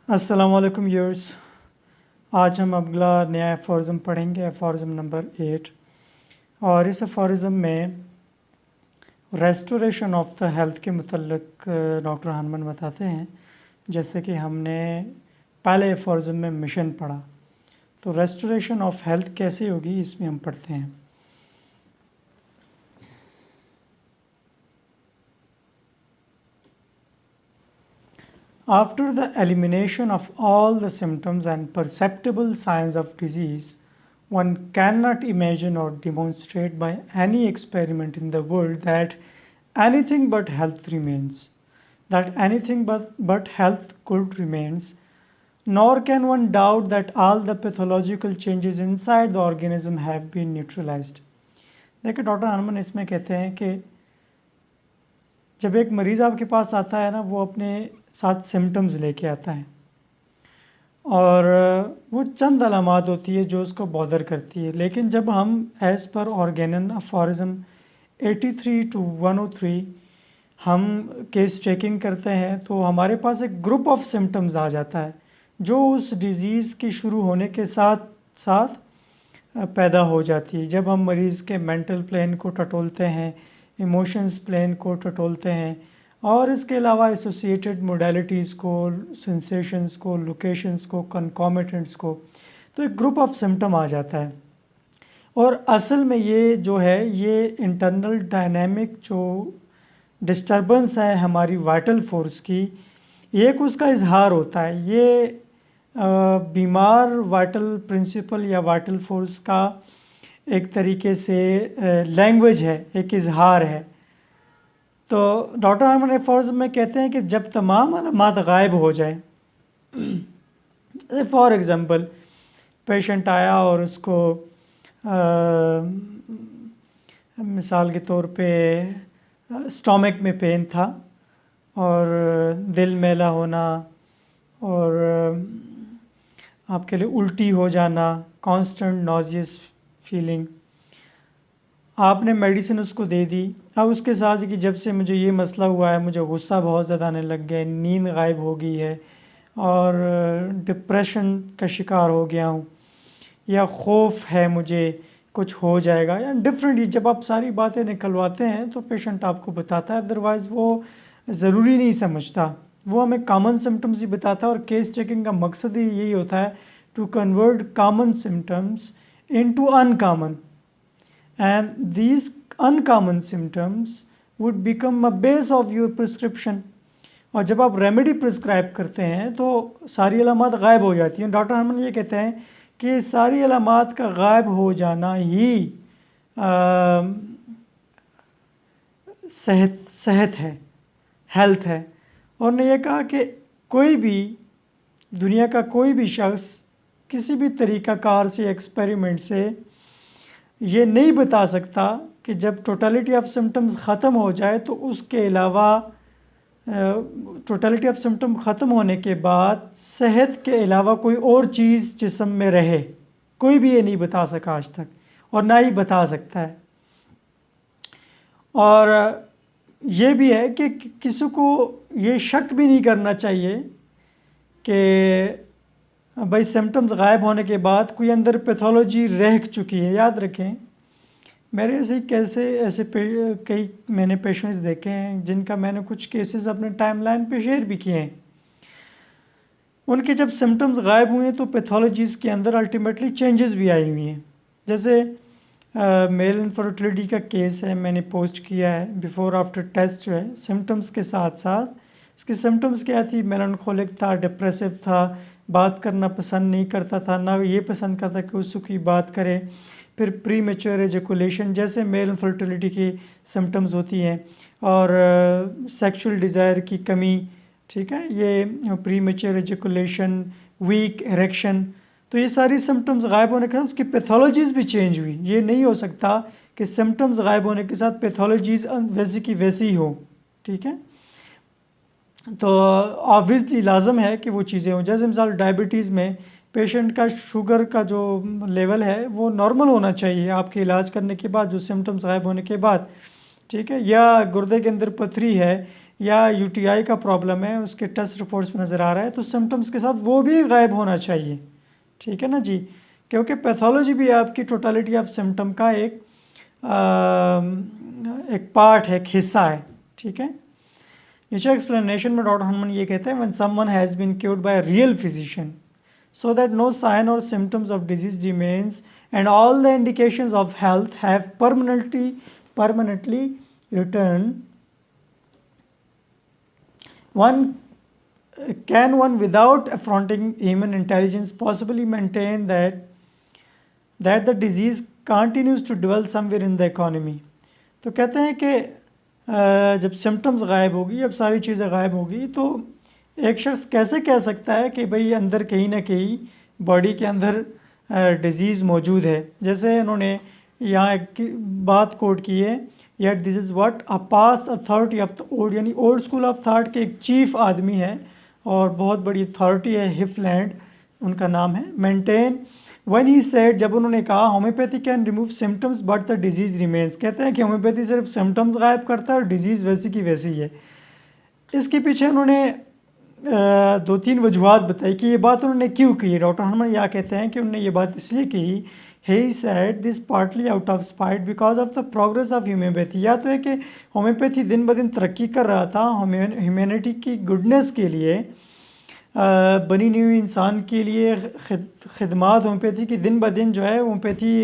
अस्सलाम वालेकुम व्यूअर्स। आज हम अगला नया एफोरिज़म पढ़ेंगे, एफोरिज़म नंबर 8। और इस एफोरिज़म में रेस्टोरेशन ऑफ द हेल्थ के मुतल्लिक डॉक्टर हनमन बताते हैं। जैसे कि हमने पहले एफोरिज़म में मिशन पढ़ा, तो रेस्टोरेशन ऑफ हेल्थ कैसे होगी इसमें हम पढ़ते हैं। After the elimination of all the symptoms and perceptible signs of disease, one cannot imagine or demonstrate by any experiment in the world that anything but health remains, that anything but health could remains, nor can one doubt that all the pathological changes inside the organism have been neutralized. देखिए doctor हनमन इसमें कहते हैं कि जब एक मरीज़ आपके पास आता है ना, वो अपने साथ सिम्टम्स लेके आता है और वो चंद अलामात होती है जो उसको बॉदर करती है। लेकिन जब हम एज़ पर ऑर्गेनन एफोरिज़म 83 to 103 हम केस चेकिंग करते हैं तो हमारे पास एक ग्रुप ऑफ सिम्टम्स आ जाता है जो उस डिज़ीज़ की शुरू होने के साथ साथ पैदा हो जाती है। जब हम मरीज़ के मेंटल प्लेन को टटोलते हैं, इमोशंस प्लेन को टटोलते हैं और इसके अलावा एसोसिएटेड मोडेलिटीज़ को, सेंसेशंस को, लोकेशंस को, कंकॉमिटेंट्स को, तो एक ग्रुप ऑफ सिम्टम आ जाता है। और असल में ये जो है ये इंटरनल डायनामिक जो डिस्टर्बेंस है हमारी वाइटल फोर्स की, एक उसका इजहार होता है। ये बीमार वाइटल प्रिंसिपल या वाइटल फोर्स का एक तरीके से लैंग्वेज है, एक इजहार है। तो डॉक्टर हनमन एफोरिज़म में कहते हैं कि जब तमाम अलामात गायब हो जाए, फॉर एग्ज़ाम्पल पेशेंट आया और उसको मिसाल के तौर पे स्टोमक में पेन था और दिल मैला होना और आपके लिए उल्टी हो जाना, कांस्टेंट नॉजियस फीलिंग, आपने मेडिसिन उसको दे दी। अब उसके साथ कि जब से मुझे ये मसला हुआ है मुझे गुस्सा बहुत ज़्यादा आने लग गया है, नींद गायब हो गई है और डिप्रेशन का शिकार हो गया हूँ या खौफ है मुझे कुछ हो जाएगा या डिफरेंट। जब आप सारी बातें निकलवाते हैं तो पेशेंट आपको बताता है, अदरवाइज़ वो ज़रूरी नहीं समझता, वो हमें कॉमन सिम्टम्स ही बताता है। और केस चेकिंग का मकसद ही यही होता है to convert common symptoms into uncommon, and these uncommon symptoms would become a base of your prescription। और जब आप रेमेडी प्रिस्क्राइब करते हैं तो सारी अलामात गायब हो जाती हैं। डॉक्टर हनमन ये कहते हैं कि सारी अलामात का गायब हो जाना ही सेहत है, हेल्थ है। और ने यह कहा कि कोई भी दुनिया का कोई भी शख्स किसी भी तरीक़ाकार से एक्सपेरिमेंट से ये नहीं बता सकता कि जब टोटलिटी ऑफ सिम्टम्स ख़त्म हो जाए तो उसके अलावा टोटलिटी ऑफ सिम्टम ख़त्म होने के बाद सेहत के अलावा कोई और चीज़ जिस्म में रहे। कोई भी ये नहीं बता सका आज तक और ना ही बता सकता है। और ये भी है कि किसी को ये शक भी नहीं करना चाहिए कि भाई सिम्टम्स गायब होने के बाद कोई अंदर पैथोलॉजी रह चुकी है। याद रखें, मेरे ऐसे कई मैंने पेशेंट्स देखे हैं जिनका मैंने कुछ केसेस अपने टाइमलाइन पे शेयर भी किए हैं। उनके जब सिम्टम्स गायब हुए तो पैथोलॉजीज़ के अंदर अल्टीमेटली चेंजेस भी आई हुई हैं। जैसे मेल इनफर्टिलिटी का केस है, मैंने पोस्ट किया है। बिफोर आफ्टर टेस्ट जो है सिम्टम्स के साथ साथ उसकी सिम्टम्स क्या थी, मेलानकोलिक था, डिप्रेसिव था, बात करना पसंद नहीं करता था, ना ये पसंद करता कि उससे कोई बात करे। फिर प्री मैच्योर एजैकुलेशन जैसे मेल इनफर्टिलिटी की सिम्टम्स होती हैं और सेक्सुअल डिज़ायर की कमी, ठीक है, ये premature ejaculation, weak erection, तो ये सारी सिम्टम्स गायब होने के साथ उसकी पैथोलॉजीज़ भी चेंज हुई। ये नहीं हो सकता कि सिम्टम्स गायब होने के साथ पैथोलॉजीज़ वैसी की वैसी ही हो, ठीक है। तो ऑब्वियसली लाजम है कि वो चीज़ें हों। जैसे मिसाल डायबिटीज़ में पेशेंट का शुगर का जो लेवल है वो नॉर्मल होना चाहिए आपके इलाज करने के बाद, जो सिम्टम्स गायब होने के बाद, ठीक है। या गुर्दे के अंदर पथरी है या यूटीआई का प्रॉब्लम है, उसके टेस्ट रिपोर्ट्स में नज़र आ रहा है, तो सिम्टम्स के साथ वो भी गायब होना चाहिए। ठीक है ना जी, क्योंकि पैथोलॉजी भी आपकी टोटलिटी ऑफ सिम्टम का एक पार्ट है, एक हिस्सा है। ठीक है, नीचे एक्सप्लेनेशन में डॉक्टर हनुमान ये कहते हैं, when someone has been cured by real physician so that no sign or symptoms of disease remains and all the indications of health have permanently returned, one without affronting human intelligence possibly maintain that the disease continues to dwell somewhere in the economy। तो कहते हैं कि जब symptoms गायब होगी, जब सारी चीज़ें गायब होगी, तो एक शख्स कैसे कह सकता है कि भाई अंदर कहीं ना कहीं बॉडी के अंदर डिज़ीज़ मौजूद है। जैसे उन्होंने यहाँ एक बात कोट की है, yet this is what a past authority of the old, यानी ओल्ड स्कूल ऑफ थॉट के एक चीफ आदमी है और बहुत बड़ी अथॉरिटी है, हिफलैंड उनका नाम है, मेंटेन व्हेन ही सेड, जब उन्होंने कहा homeopathy can remove symptoms but the disease remains. कहते हैं कि होम्योपैथी सिर्फ सिम्टम्स गायब करता है और डिजीज़ वैसी की वैसी है। इसके पीछे उन्होंने दो तीन वजूहत बताई कि ये बात उन्होंने क्यों की। डॉक्टर हनुमान यहाँ कहते हैं कि उन्होंने ये बात इसलिए की, he said this partly out of spite because of the progress of humanity. या तो है कि होम्योपैथी दिन ब दिन तरक्की कर रहा था, ह्यूमैनिटी की गुडनेस के लिए, बनी नहीं हुई इंसान के लिए खिदमात होम्योपैथी की दिन ब दिन जो है होम्योपैथी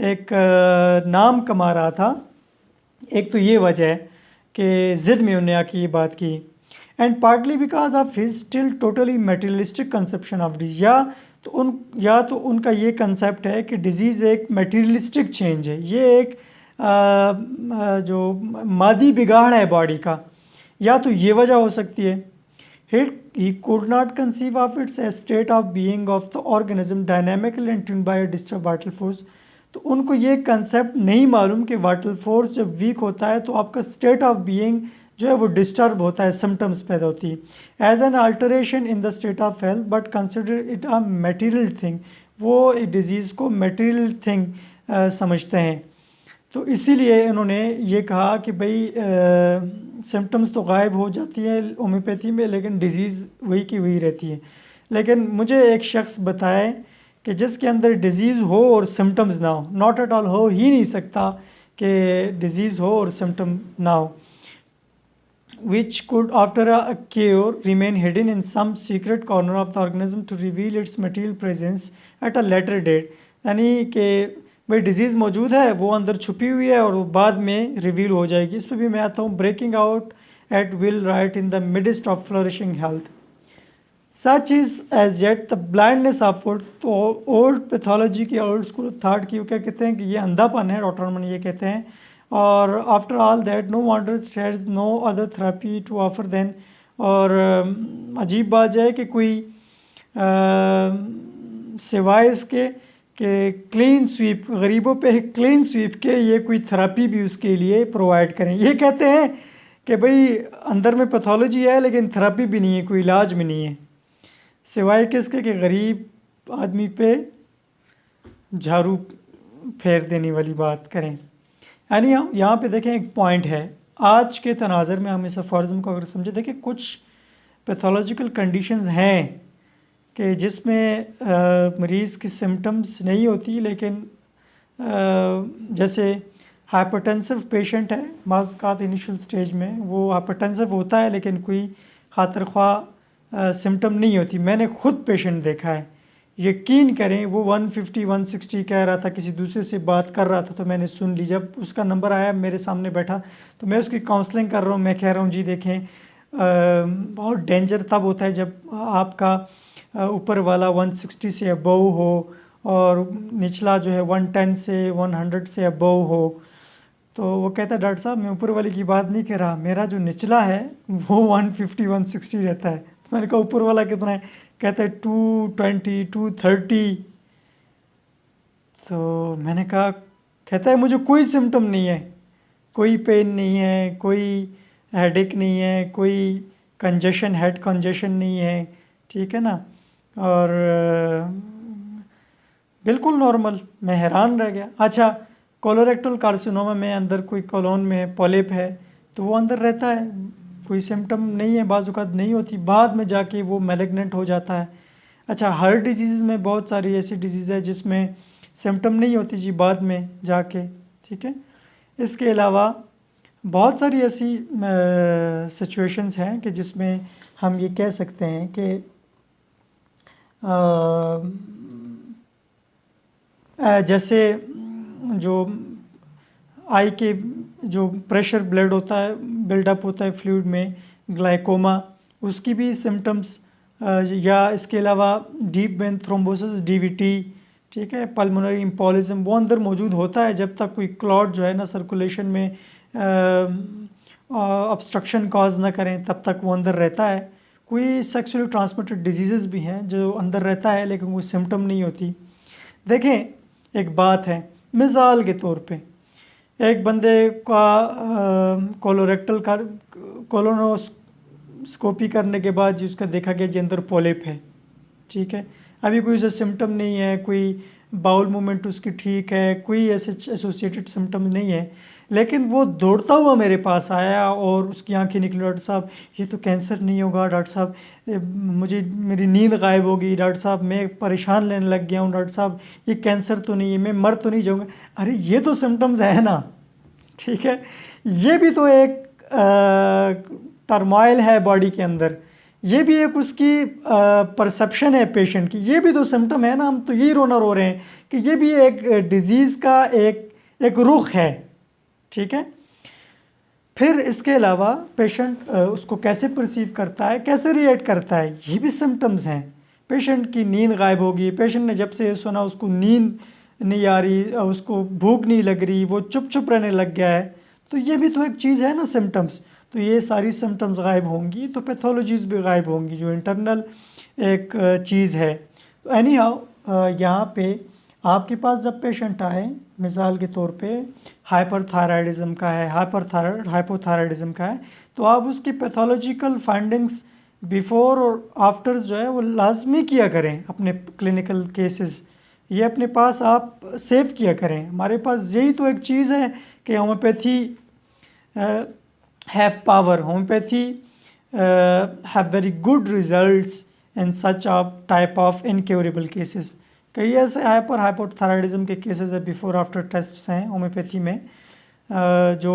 एक नाम कमा रहा था। एक तो ये वजह है कि ज़िद में उन्होंने आके ये बात की, and partly because of his still totally materialistic conception of disease. या तो उनका ये कंसेप्ट है कि डिजीज़ एक मटेरियलिस्टिक चेंज है, ये एक जो मादी बिगाड़ है बॉडी का, या तो ये वजह हो सकती है। He could not conceive of its a state of being of the organism dynamical and tuned by a disturbed vital force। तो उनको ये कंसेप्ट नहीं मालूम कि वाइटल फोर्स जब वीक होता है तो आपका स्टेट ऑफ बीइंग जो है वो डिस्टर्ब होता है, सिम्टम्स पैदा होती है as an alteration in the state of health, but consider it a material thing. वो डिजीज़ को मटेरियल थिंग समझते हैं। तो इसीलिए इन्होंने ये कहा कि भाई सिम्टम्स तो गायब हो जाती है होम्योपैथी में, लेकिन डिज़ीज़ वही की वही रहती है। लेकिन मुझे एक शख्स बताए कि जिसके अंदर डिज़ीज़ हो और सिम्टम्स ना हो, नॉट एट ऑल, हो ही नहीं सकता कि डिज़ीज़ हो और सिम्टम ना हो, which could after a cure remain hidden in some secret corner of the organism to reveal its material presence at a later date। यानी कि भाई डिज़ीज़ मौजूद है, वो अंदर छुपी हुई है और वो बाद में रिवील हो जाएगी। इस पर भी मैं आता हूँ, breaking out at will right in the midst of flourishing health such is as yet the blindness of old. तो ओल्ड पैथोलॉजी की, ओल्ड स्कूल ऑफ थॉट की, वो क्या कहते हैं कि ये अंधापन है, डॉक्टर मन ये कहते हैं। और after all that no wonders has no other therapy to offer then. और अजीब बात है कि कोई सिवाय इसके कि क्लीन स्वीप, गरीबों पे क्लीन स्वीप के ये कोई थेरेपी भी उसके लिए प्रोवाइड करें। ये कहते हैं कि भाई अंदर में पैथोलॉजी है लेकिन थेरेपी भी नहीं है, कोई इलाज भी नहीं है, सिवाय किसके कि गरीब आदमी पे झाड़ू फेर देने वाली बात करें। यानी यहाँ पे देखें एक पॉइंट है, आज के तनाज़र में हम इस अफॉर्ज़म को अगर समझे, देखिए कुछ पैथोलॉजिकल कंडीशंस हैं कि जिसमें मरीज़ की सिम्टम्स नहीं होती, लेकिन जैसे हाइपरटेंसिव पेशेंट है, माज़ इनिशियल स्टेज में वो हाइपरटेंसिव होता है लेकिन कोई खातिर ख्वाह सिम्टम नहीं होती। मैंने खुद पेशेंट देखा है, यकीन करें, वो 150-160 कह रहा था, किसी दूसरे से बात कर रहा था तो मैंने सुन ली। जब उसका नंबर आया मेरे सामने बैठा तो मैं उसकी काउंसलिंग कर रहा हूँ, मैं कह रहा हूँ जी देखें बहुत डेंजर तब होता है जब आपका ऊपर वाला 160 से अबव हो और निचला जो है 110 से 100 से अबव हो। तो वो कहता है डॉक्टर साहब मैं ऊपर वाले की बात नहीं कर रहा, मेरा जो निचला है वो 150-160 रहता है। तो मैंने कहा ऊपर वाला कितना है? कहता है 220 230। तो मैंने कहा, कहता है मुझे कोई सिम्टम नहीं है, कोई पेन नहीं है, कोई हेडेक नहीं है, कोई कंजेशन, हेड कंजेशन नहीं है, ठीक है ना, और बिल्कुल नॉर्मल। मैं हैरान रह गया। अच्छा, कोलोरेक्टल कार्सिनोमा में अंदर कोई कोलोन में पॉलिप है तो वो अंदर रहता है, कोई सिम्टम नहीं है, बाज़ औक़ात नहीं होती, बाद में जाके वो मैलिग्नेंट हो जाता है। अच्छा, हार्ट डिजीज़ में बहुत सारी ऐसी डिजीज़ है जिसमें सिम्टम नहीं होती जी, बाद में जाके, ठीक है। इसके अलावा बहुत सारी ऐसी सिचुएशंस हैं कि जिसमें हम ये कह सकते हैं कि जैसे जो आई के जो प्रेशर ब्लड होता है, बिल्डअप होता है फ्लूइड में, ग्लाइकोमा, उसकी भी सिम्टम्स, या इसके अलावा डीप वेन थ्रोम्बोसिस डीवीटी, ठीक है, पल्मोनरी एम्बोलिज्म, वो अंदर मौजूद होता है जब तक कोई क्लॉट जो है ना सर्कुलेशन में ऑब्स्ट्रक्शन कॉज ना करें, तब तक वो अंदर रहता है। कोई सेक्सुअली ट्रांसमिटेड डिजीज़ भी हैं जो अंदर रहता है लेकिन कोई सिम्टम नहीं होती। देखें, एक बात है, मिसाल के तौर पे एक बंदे का कोलोरेक्टल का कोलोनोस्कोपी करने के बाद जिसका देखा गया जी अंदर पॉलिप है, ठीक है, अभी कोई ऐसा सिम्टम नहीं है, कोई बाउल मूवमेंट उसकी ठीक है, कोई ऐसे एसोसिएटेड सिम्टम नहीं है, लेकिन वो दौड़ता हुआ मेरे पास आया और उसकी आंखें निकली, डॉक्टर साहब ये तो कैंसर नहीं होगा, डॉक्टर साहब मुझे मेरी नींद गायब होगी, डॉक्टर साहब मैं परेशान लेने लग गया हूँ, डॉक्टर साहब ये कैंसर तो नहीं है, मैं मर तो नहीं जाऊँगा। अरे ये तो सिम्टम्स है ना, ठीक है, ये भी तो एक टर्मोइल है बॉडी के अंदर, ये भी एक उसकी परसेप्शन है पेशेंट की, ये भी तो सिम्टम है ना। हम तो यही रोना रो रहे हैं कि ये भी एक डिज़ीज़ का एक रुख है, ठीक है। फिर इसके अलावा पेशेंट उसको कैसे परसीव करता है, कैसे रिएक्ट करता है, ये भी सिम्टम्स हैं। पेशेंट की नींद गायब होगी, पेशेंट ने जब से ये सुना उसको नींद नहीं आ रही, उसको भूख नहीं लग रही, वो चुप चुप रहने लग गया है, तो ये भी तो एक चीज़ है ना, सिम्टम्स। तो ये सारी सिम्टम्स गायब होंगी तो पैथोलॉजीज़ भी गायब होंगी, जो इंटरनल एक चीज़ है। एनी हाउ यहाँ पे आपके पास जब पेशेंट आए, मिसाल के तौर पे हाइपरथायराइडिज्म का है, हाइपोथायराइडिज्म का है, तो आप उसकी पैथोलॉजिकल फाइंडिंग्स बिफोर और आफ्टर जो है वो लाजमी किया करें। अपने क्लिनिकल केसेस ये अपने पास आप सेव किया करें। हमारे पास यही तो एक चीज़ है कि homeopathy have power, homeopathy have very good results in such a type of incurable cases। कई ऐसे हाइपोथायराइडिज्म के केसेस है बिफोर आफ्टर टेस्ट्स हैं होम्योपैथी में, जो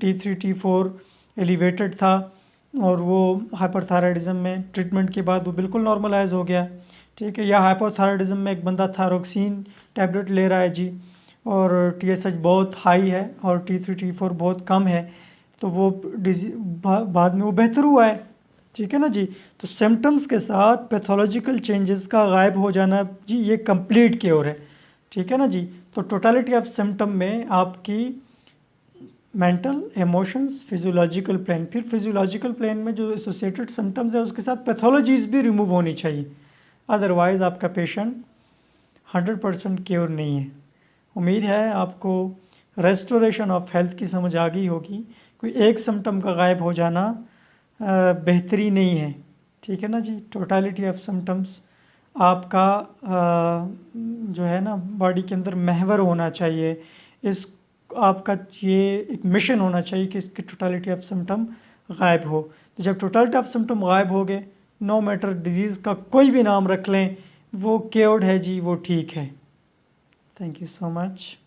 T3 T4 एलिवेटेड था और वो हाइपरथायराइडिज्म में ट्रीटमेंट के बाद वो बिल्कुल नॉर्मलाइज हो गया, ठीक है। या हाइपोथायराइडिज्म में एक बंदा थायरोक्सिन टैबलेट ले रहा है जी, और TSH बहुत हाई है और T3 T4 बहुत कम है, तो वो बाद में वो बेहतर हुआ है, ठीक है ना जी। तो सिम्टम्स के साथ पैथोलॉजिकल चेंजेस का गायब हो जाना जी, ये कंप्लीट क्योर है, ठीक है ना जी। तो टोटलिटी ऑफ सिम्टम में आपकी मेंटल, इमोशंस, फिजियोलॉजिकल प्लेन, फिर फिजियोलॉजिकल प्लेन में जो एसोसिएटेड सिम्टम्स है उसके साथ पैथोलॉजीज भी रिमूव होनी चाहिए, अदरवाइज़ आपका पेशेंट 100% क्योर नहीं है। उम्मीद है आपको रेस्टोरेशन ऑफ हेल्थ की समझ आ गई होगी। कोई एक सिम्टम का गायब हो जाना बेहतरी नहीं है, ठीक है ना जी। टोटलिटी ऑफ सिम्टम्स आपका जो है ना बॉडी के अंदर महवर होना चाहिए, इस आपका ये एक मिशन होना चाहिए कि इसकी टोटलिटी ऑफ सिम्टम गायब हो। तो जब टोटलिटी ऑफ सिम्टम गायब हो गए, नो मैटर डिजीज़ का कोई भी नाम रख लें, वो क्योर्ड है जी, वो ठीक है। Thank you so much.